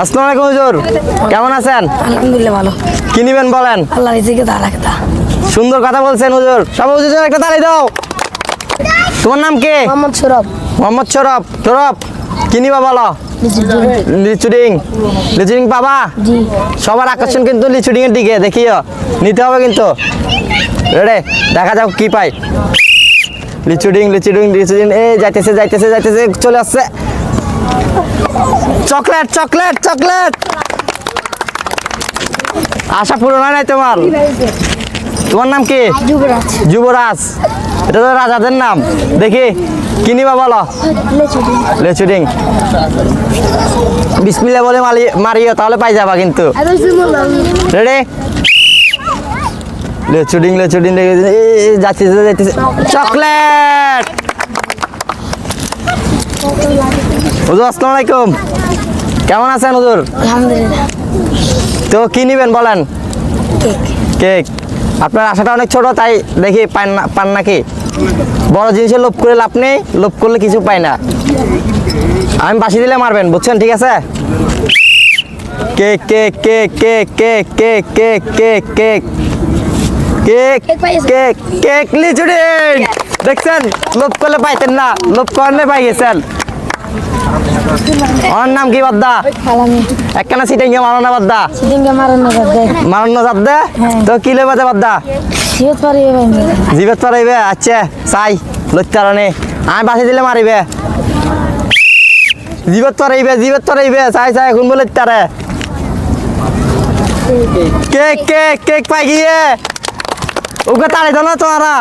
আসসালামু আলাইকুম হুজুর, কেমন আছেন? আলহামদুলিল্লাহ ভালো। কি নিবেন বলেন? আল্লাহ রিজিকে দাঁড়া রাখতা। সুন্দর কথা বলছেন হুজুর। সবাই হুজুর জন্য একটা তালি দাও। তোমার নাম কি? মোহাম্মদ সৌরভ। মোহাম্মদ সৌরভ। সৌরভ, কি নিবা বলো? লিচুডিং। লিচুডিং পাবা? জি। সবার আকর্ষণ কিন্তু লিচুডিং এর দিকে, দেখিও নিতে হবে কিন্তু। রেডে, দেখা যাক কি পাই। লিচুডিং লিচুডিং লিচুডিং, এই যাইতেছে যাইতেছে যাইতেছে, চলে আসছে। Chocolate chocolate chocolate. আশা পূরণ হয় নাই তোমার? তোমার নাম কি? যুবরাজ। যুবরাজ, এটা তো রাজাদের নাম। দেখি কি নিবা বলো? লেচুডিং। বিসমিল্লাহ বলে মারিও, তাহলে পাই যাবা কিন্তু। রেডি? লেচুডিং লেচুডিং যাইতেছে যাইতেছে, চকলেট। হুজুর আসসালামু আলাইকুম, কেমন আছেন হুজুর? আলহামদুলিল্লাহ। তো কি নিবেন বলেন? কেক। কেক। আপনার আশাটা অনেক ছোট, তাই দেখি পান নাকি? বড় জিনিসের লোভ করে লাভ নেই, লোভ করলে কিছু পাই না। আমি বাসি দিলে মারবেন, বুঝছেন? ঠিক আছে। Cake cake cake cake cake cake cake cake cake cake cake cake লিচুডিং। দেখছেন, লোভ করলে পাইতেন না, লোভ করলে পাই গেছেন। আমার নাম কি বাদ্দা? সালামি। একখানা সিটিং মারো না বাদ্দা? সিটিংকে মারানো যাবে। মারণ না যাবে তো কি লেবে বাদ্দা? সিওত পারিবে ভাই। জিবেত পারাইবে। আচ্ছা চাই লইতারণে আমি বাসি দিলে মারিবে। জিবেত পারাইবে চাই চাই এখন বলে তারে। কেক কেক কেক পাই গিয়ে ওকে তাড়ি দাও না তোমারা।